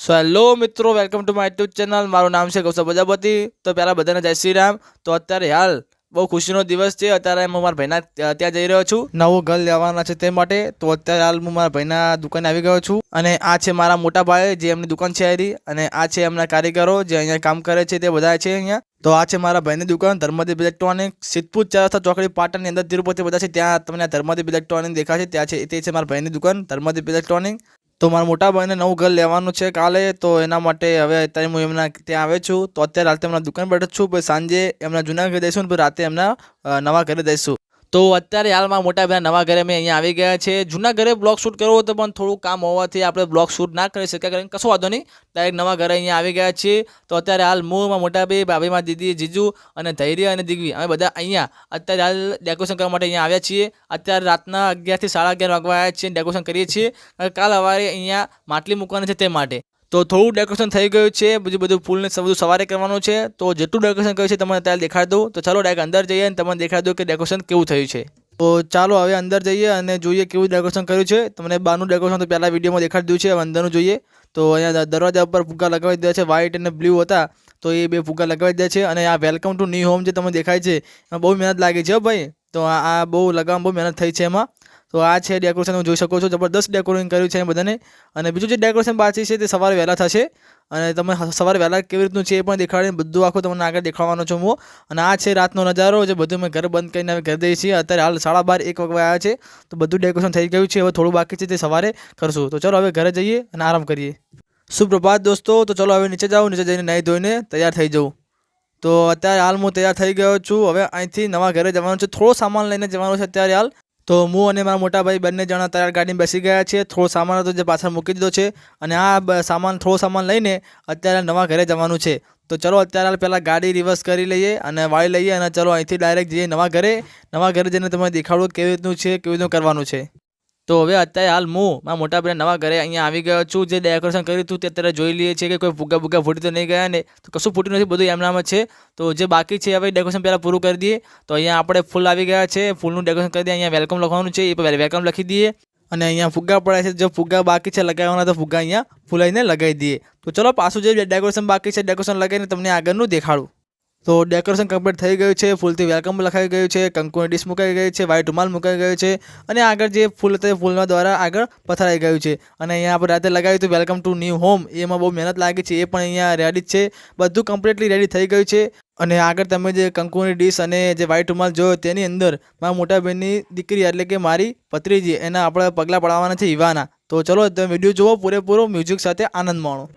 So hello મિત્રો, welcome to my YouTube channel. મારું નામ છે કૌશલ પ્રજાપતિ. તો પહેલાં બધાને જય શ્રી રામ. તો અત્યારે હાલ બહુ ખુશીનો દિવસ છે. અત્યારે હું મારા ભાઈના ત્યાં જઈ રહ્યો છું. નવું ઘર લેવાના છે તે માટે. તો અત્યારે હાલ હું મારા ભાઈના દુકાને આવી ગયો છું. અને આ છે મારા મોટા ભાઈ, જે એમની દુકાન છે એરી. અને આ છે એમના કારીગરો જે અહીંયા કામ કરે છે, તે બધા છે અહીંયા. તો આ છે મારા ભાઈની દુકાન ધર્મદીપ ઇલેક્ટ્રોનિક, સિદ્ધપુર 4 રસ્તા ચોકડી પાટણની અંદર તિરુપતિ બધા છે ત્યાં તમને ધર્મદીપ ઇલેક્ટ્રોનિક દેખાશે. ત્યાં છે તે છે મારા ભાઈની દુકાન ધર્મદીપ ઇલેક્ટ્રોનિક. તો મારા મોટા ભાઈને નવું ઘર લેવાનું છે કાલે, તો એના માટે હવે અત્યારે હું એમના ત્યાં આવ્યો છું. તો અત્યારે રાતે એમના દુકાન બેઠો છું, પછી સાંજે એમના જૂના ઘરે જઈશું, પછી રાતે એમના નવા ઘરે જઈશું. તો અત્યારે હાલમાં મોટા ભાઈના નવા ઘરે અમે અહીંયા આવી ગયા છે. જૂના ઘરે બ્લોગ શૂટ કરવો હતો, પણ થોડું કામ હોવાથી આપણે બ્લોગ શૂટ ના કરી શક્યા, કારણ કશો વાંધો નહીં. ડાયરેક્ટ નવા ઘરે અહીંયા આવી ગયા છીએ. તો અત્યારે હાલ હું, મારા મોટા ભાઈ, ભાભીમાં દીદી, જીજુ અને ધૈર્ય અને દિગ્વી, અમે બધા અહીંયા અત્યારે હાલ ડેકોરેશન કરવા માટે અહીંયા આવ્યા છીએ. અત્યારે રાતના 11 થી 11:30 વાગવા આવ્યા છીએ, ડેકોરેશન કરીએ છીએ. કાલ સવારે અહીંયા માટલી મૂકવાની છે તે માટે. તો થોડું ડેકોરેશન થઈ ગયું છે, બધું ફૂલને બધું સવારે કરવાનું છે. તો જેટલું ડેકોરેશન કર્યું છે તમને અત્યારે દેખાડી દઉં. તો ચાલો ડાયરેક્ટ અંદર જઈએ અને તમને દેખાડી દઉં કે ડેકોરેશન કેવું થયું છે. તો ચાલો હવે અંદર જઈએ અને જોઈએ કેવું ડેકોરેશન કર્યું છે. તમને બહારનું ડેકોરેશન તો પહેલાં વિડીયોમાં દેખાડી દીધું છે, હવે અંદરનું જોઈએ. તો અહીંયા દરવાજા ઉપર ફુગ્ગા લગાવી દે છે, વ્હાઇટ અને બ્લુ હતા, તો એ બે ફુગ્ગા લગાવી દે છે. અને આ વેલકમ ટુ ન્યૂ હોમ જે તમને દેખાય છે, એમાં બહુ મહેનત લાગી છે ભાઈ. તો આ બહુ લગાવવામાં બહુ મહેનત થઈ છે એમાં. તો આ છે ડેકોરેશન, તમે જોઈ શકો છો, જબરદસ્ત ડેકોરેશન કર્યું છે બધાને. અને બીજું જે ડેકોરેશન બાકી છે તે સવારે વહેલા થશે. અને તમે સવારે વહેલા કેવી રીતનું છે એ પણ દેખાડીને બધું આખું તમને આગળ દેખાડવાનો છું હું. અને આ છે રાતનો નજારો, જે બધું મેં ઘર બંધ કરીને હવે ઘર દઈએ છીએ. અત્યારે હાલ 12:30 1 વાગવા આવ્યા છે. તો બધું ડેકોરેશન થઈ ગયું છે, હવે થોડું બાકી છે તે સવારે કરશું. તો ચલો હવે ઘરે જઈએ અને આરામ કરીએ. સુપ્રભાત દોસ્તો. તો ચલો હવે નીચે જાઉં, નીચે જઈને નાહી ધોઈને તૈયાર થઈ જાઉં. તો અત્યારે હાલ હું તૈયાર થઈ ગયો છું. હવે અહીંથી નવા ઘરે જવાનું છે, થોડો સામાન લઈને જવાનું છે અત્યારે હાલ. તો હું અને મારા મોટા ભાઈ બંને જણા તૈયાર ગાડીમાં બેસી ગયા છે. થોડો સામાન હતો જે પાછળ મૂકી દીધો છે. અને આ થોડો સામાન લઈને અત્યારે નવા ઘરે જવાનું છે. તો ચલો અત્યારે હાલ પહેલાં ગાડી રિવર્સ કરી લઈએ અને વાળી લઈએ, અને ચલો અહીંથી ડાયરેક્ટ જઈએ નવા ઘરે. નવા ઘરે જઈને તમને દેખાડું કેવી રીતનું છે, કેવી રીતનું કરવાનું છે. તો હવે અત્યારે હાલ હું મારા મોટા ભાઈ નવા ઘરે અહીંયા આવી ગયો છું. જે ડેકોરેશન કર્યું હતું તે અત્યારે જોઈ લઈએ છીએ કે કોઈ ફુગ્ગા ફૂટી તો નહીં ગયા ને. તો કશું ફૂટ્યું નથી, બધું એમનામ જ છે. તો જે બાકી છે હવે ડેકોરેશન પહેલાં પૂરું કરી દઈએ. તો અહીંયા આપણે ફૂલ આવી ગયા છે, ફૂલનું ડેકોરેશન કરી દઈએ. અહીંયા વેલકમ લખવાનું છે, એ પણ વેલકમ લખી દઈએ. અને અહીંયા ફુગ્ગા પડ્યા છે, જો ફુગ્ગા બાકી છે લગાવવાના તો ફુગ્ગા અહીંયા ફૂલાઈને લગાવી દઈએ. તો ચલો પાછું જે ડેકોરેશન બાકી છે ડેકોરેશન લગાવીને તમને આગળનું દેખાડું. તો ડેકોરેશન કમ્પ્લીટ થઈ ગયું છે, ફૂલથી વેલકમ લખાઈ ગયું છે, કંકુની ડીશ મુકાઈ ગઈ છે, વ્હાઇટ રૂમાલ મુકાઈ ગયો છે. અને આગળ જે ફૂલ હતા ફૂલના દ્વારા આગળ પથરાઈ ગયું છે. અને અહીંયા આપણે રાતે લગાવ્યું હતું વેલકમ ટુ ન્યૂ હોમ, એમાં બહુ મહેનત લાગી છે, એ પણ અહીંયા રેડી જ છે. બધું કમ્પ્લીટલી રેડી થઈ ગયું છે. અને આગળ તમે જે કંકુની ડીશ અને જે વ્હાઇટ રૂમાલ જોયો તેની અંદર મારા મોટા બહેનની દીકરી એટલે કે મારી ભત્રીજી, એના આપણે પગલાં પડાવવાના છે ઈવાના. તો ચલો તમે વિડીયો જુઓ પૂરેપૂરો, મ્યુઝિક સાથે આનંદ માણો.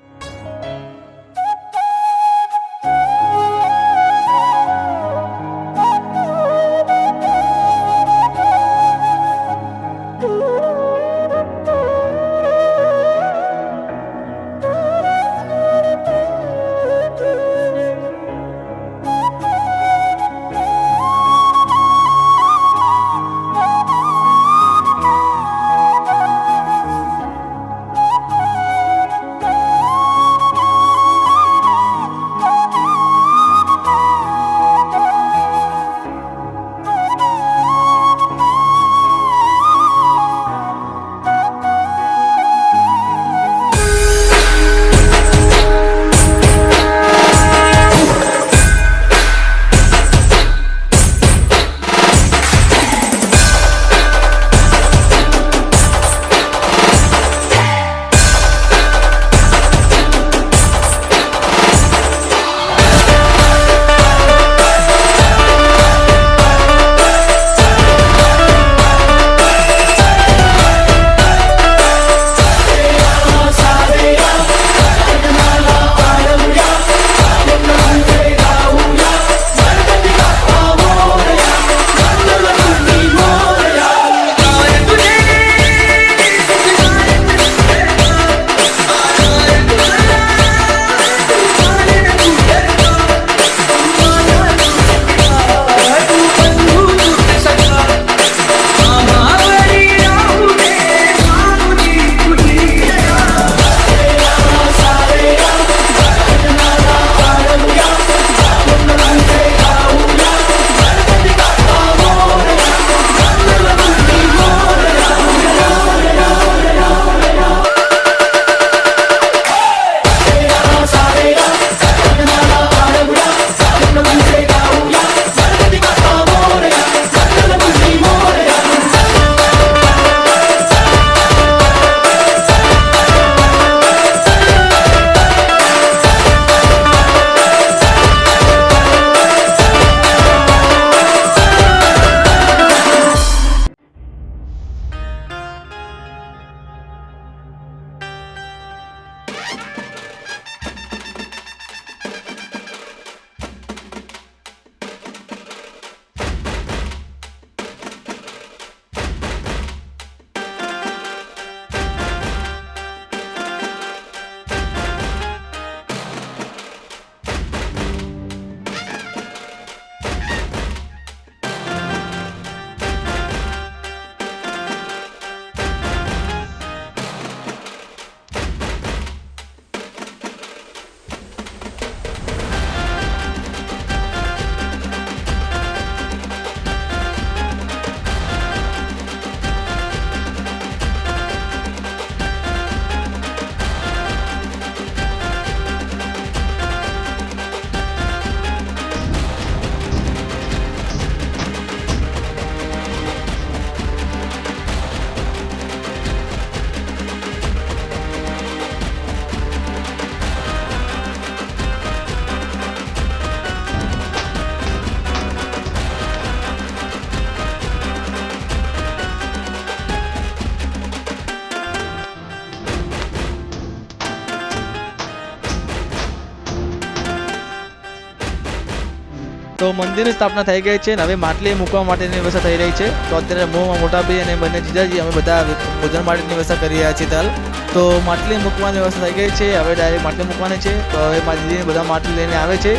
તો મંદિરની સ્થાપના થઈ ગઈ છે અને હવે માટલી મૂકવા માટેની વ્યવસ્થા થઈ રહી છે. તો અત્યારે મોમાં મોટા ભાઈ અને બંને જીજાજી અમે બધા ભોજન માટેની વ્યવસ્થા કરી રહ્યા છીએ. તાલ તો માટલી મૂકવાની વ્યવસ્થા થઈ ગઈ છે. હવે ડાયરેક્ટ માટલી મૂકવાની છે. તો હવે મારી દીદી બધા માટલી લઈને આવે છે.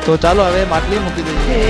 તો ચાલો હવે માટલી મૂકી દઈએ.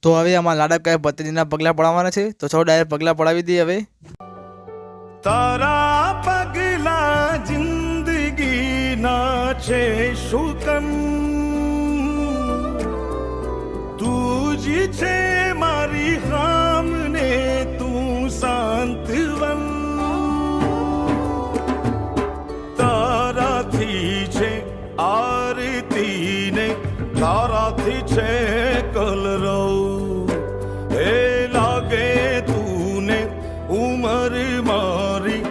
તો હવે આમાં લાડકભાઈ ભત્રીજીના પગલા પડાવવાના છે. તો ચાલો ડાયરેક્ટ પગલા પડાવી દઈએ. હવે તારા પગલા જિંદગી ના છે શુકન, તું જ છે મારી હામને, તું શાંતવન. તારાથી છે આરતી ને તારાથી છે કલરવ, એ લાગે તું ને ઉમર મારી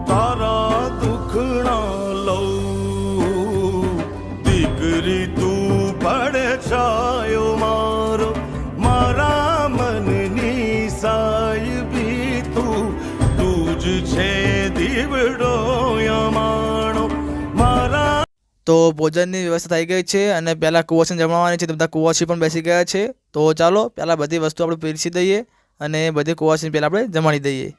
તારા દુખણા લઉં. દીકરી તું પડછાયો મારો, મારા મનની સાહેબી તું, તું જ છે દીવડો યમાણો મારા. તો ભોજનની વ્યવસ્થા થઈ ગઈ છે અને પહેલાં કુવાસીને જમાડવાની છે. તો બધા કુવાસી પણ બેસી ગયા છે. તો ચાલો પહેલાં બધી વસ્તુ આપણે પીરસી દઈએ અને બધી કુવાસીને પહેલાં આપણે જમાડી દઈએ.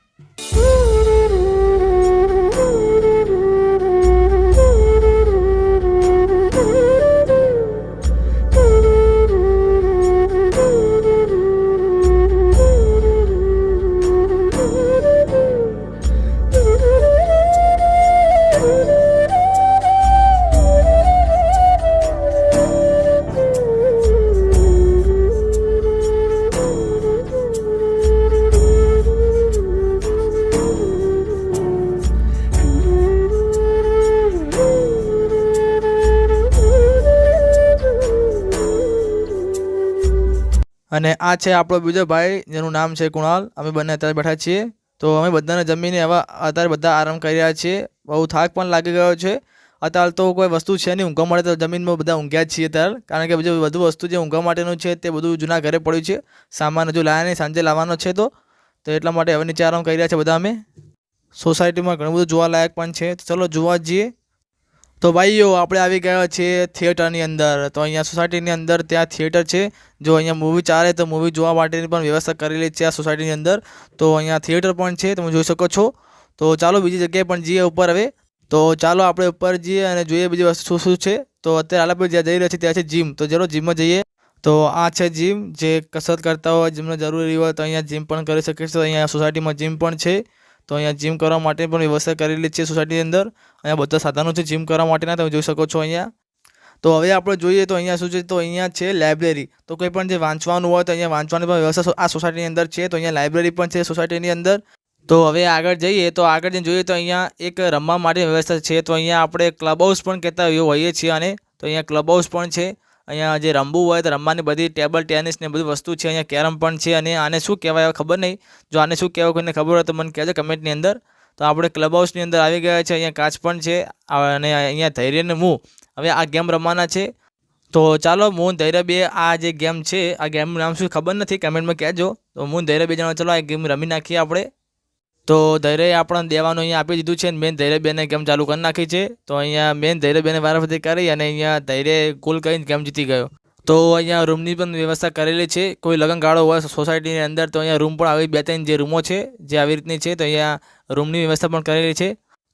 અને આ છે આપણો બીજો ભાઈ જેનું નામ છે કુણાલ. અમે બંને અત્યારે બેઠા છીએ. તો અમે બધાને જમીને હવે અત્યારે બધા આરામ કરી રહ્યા છીએ. બહુ થાક પણ લાગી ગયો છે. અત્યારે તો કોઈ વસ્તુ છે નહીં ઊંઘવા માટે, તો જમીનમાં બધા ઊંઘ્યા જ છીએ અત્યારે, કારણ કે બીજું બધું વસ્તુ જે ઊંઘવા માટેનું છે તે બધું જૂના ઘરે પડ્યું છે. સામાન હજુ લાયા નહીં, સાંજે લાવવાનો છે. તો એટલા માટે હવે નીચે આરામ કરી રહ્યા છે બધા અમે. સોસાયટીમાં ઘણું બધું જોવાલાયક પણ છે, તો ચલો જોવા જઈએ. તો ભાઈઓ આપણે આવી ગયા છીએ થિયેટરની અંદર. તો અહીંયા સોસાયટીની અંદર ત્યાં થિયેટર છે. જો અહીંયા મૂવી ચાલે તો મૂવી જોવા માટેની પણ વ્યવસ્થા કરેલી છે આ સોસાયટીની અંદર. તો અહીંયા થિયેટર પણ છે, તમે જોઈ શકો છો. તો ચાલો બીજી જગ્યાએ પણ જઈએ ઉપર હવે. તો ચાલો આપણે ઉપર જઈએ અને જોઈએ બીજી વસ્તુ શું શું છે. તો અત્યારે આપણે જ્યાં જઈ રહ્યા છીએ ત્યાં છે જીમ. તો ચલો જીમમાં જઈએ. તો આ છે જીમ. જે કસરત કરતા હોય, જેમને જરૂરી હોય તો અહીંયા જીમ પણ કરી શકે છે. તો અહીંયા સોસાયટીમાં જીમ પણ છે. તો અહીંયા જીમ કરવા માટે પણ વ્યવસ્થા કરેલી છે સોસાયટીની અંદર. અહીંયા બધા સાધનો છે જીમ કરવા માટેના, તમે જોઈ શકો છો અહીંયા. તો હવે આપણે જોઈએ તો અહીંયા શું છે, તો અહીંયા છે લાઇબ્રેરી. તો કોઈ પણ જે વાંચવાનું હોય તો અહીંયા વાંચવાની પણ વ્યવસ્થા આ સોસાયટીની અંદર છે. તો અહીંયા લાઇબ્રેરી પણ છે સોસાયટીની અંદર. તો હવે આગળ જઈએ તો આગળ જઈને જોઈએ તો અહીંયા એક રમવા માટે વ્યવસ્થા છે. તો અહીંયા આપણે ક્લબ હાઉસ પણ કહેતા હોઈએ છીએ આને. તો અહીંયા ક્લબ હાઉસ પણ છે. અહીંયા જે રમવું હોય તો રમવાની બધી ટેબલ ટેનિસ ને બધી વસ્તુ છે. અહીંયા કેરમ પણ છે. અને આને શું કહેવાય ખબર નહીં. જો આને શું કહેવાય કોઈને ખબર હોય તો મને કહેજો કમેન્ટની અંદર. તો આપણે ક્લબ હાઉસની અંદર આવી ગયા છે. અહીંયા કાચ પણ છે. અને અહીંયા ધૈર્ય અને હું હવે આ ગેમ રમવાના છે. તો ચાલો હું ધૈર્ય બે આ જે ગેમ છે, આ ગેમનું નામ શું ખબર નથી, કમેન્ટમાં કહેજો. તો હું ધૈર્ય બે જણા ચલો આ ગેમ રમી નાખીએ આપણે. તો ધૈર્યએ આપણને દેવાનું અહીંયા આપી દીધું છે. મેન ધૈર્ય બેને ગેમ ચાલુ કરી નાખી છે. તો અહીંયા મેન ધૈર્ય બેને વારાફરતી કરી અને અહીંયા ધૈર્યએ ગોલ કરીને ગેમ જીતી ગયો. તો અહીંયા રૂમની પણ વ્યવસ્થા કરેલી છે. કોઈ લગનગાળો હોય સોસાયટીની અંદર તો અહીંયા રૂમ પણ આવી 2-3 જે રૂમો છે જે આવી રીતની છે. તો અહીંયા રૂમની વ્યવસ્થા પણ કરેલી છે.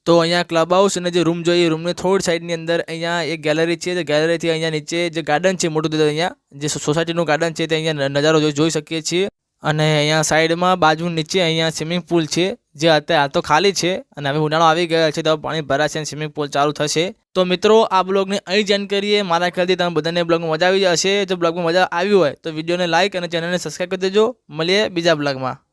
તો અહીંયા ક્લબ હાઉસ અને જે રૂમ જોઈએ, રૂમની થોડી સાઈડની અંદર અહીંયા એક ગેલેરી છે. ગેલેરીથી અહીંયા નીચે જે ગાર્ડન છે મોટું, અહીંયા જે સોસાયટીનું ગાર્ડન છે તે અહીંયા નજારો જોઈ શકીએ છીએ. અને અહીંયા સાઈડમાં બાજુ નીચે અહીંયા સ્વિમિંગ પુલ છે, જે અત્યારે હાલ તો ખાલી છે. અને હવે ઉનાળો આવી ગયો છે તો પાણી ભરાશે અને સ્વિમિંગ પુલ ચાલુ થશે. તો મિત્રો આ બ્લોગને અહીં જેન્ડ કરીએ. મારા ખ્યાલથી તમે બધાને બ્લોગમાં મજા આવી જશે. જો બ્લોગમાં મજા આવી હોય તો વિડીયોને લાઇક અને ચેનલને સબસ્ક્રાઈબ કરી દેજો. મળીએ બીજા બ્લોગમાં.